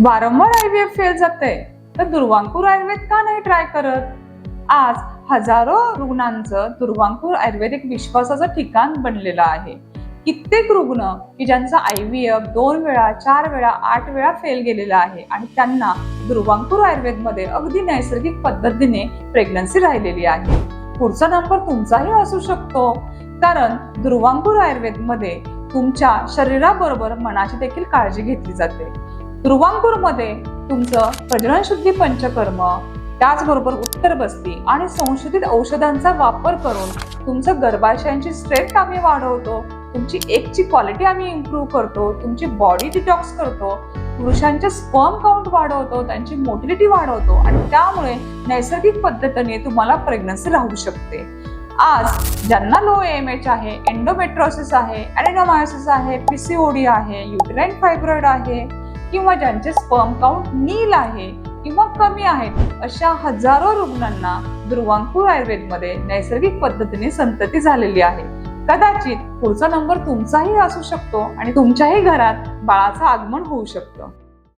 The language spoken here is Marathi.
वारंवार IVF फेल जाते तर दुर्वांकूर आयुर्वेद का नाही ट्राय करत? आज हजारो रुग्णांचं दुर्वांकूर आयुर्वेद एक विश्वासाचं ठिकाण बनलेलं आहे. कित्येक रुग्ण की ज्यांचा IVF 2 वेळा 4 वेळा 8 वेळा फेल गेलेला आहे आणि त्यांना दुर्वांकूर आयुर्वेद मध्ये अगदी नैसर्गिक पद्धतीने प्रेग्नन्सी राहिलेली आहे. पुढचा नंबर तुमचाही असू शकतो, कारण दुर्वांकूर आयुर्वेद मध्ये तुमच्या शरीराबरोबर मनाची देखील काळजी घेतली जाते. दुर्वांकूर मध्ये तुमचं प्रजनन शुद्धी पंचकर्म, त्याचबरोबर उत्तरबस्ती आणि संशोधित औषधांचा वापर करून तुमचं गर्भाशयांची स्ट्रेंथ आम्ही वाढवतो, तुमची एगची क्वालिटी आम्ही इम्प्रूव्ह करतो, तुमची बॉडी डिटॉक्स करतो, पुरुषांचे स्पर्म काउंट वाढवतो, त्यांची मोटिलिटी वाढवतो आणि त्यामुळे नैसर्गिक पद्धतीने तुम्हाला प्रेग्नन्सी राहू शकते. आज ज्यांना लो AMH आहे, एंडोमेट्रोसिस आहे, ऍडेनोमायोसिस आहे, PCOD आहे, युटेराइन फायब्रॉइड आहे किंवा ज्यांचे स्पर्म काउंट नील आहे किंवा कमी आहेत, अशा हजारो रुग्णांना दुर्वांकूर आयुर्वेदमध्ये नैसर्गिक पद्धतीने संतती झालेली आहे. कदाचित पुढचा नंबर तुमचाही असू शकतो आणि तुमच्याही घरात बाळाचं आगमन होऊ शकतं.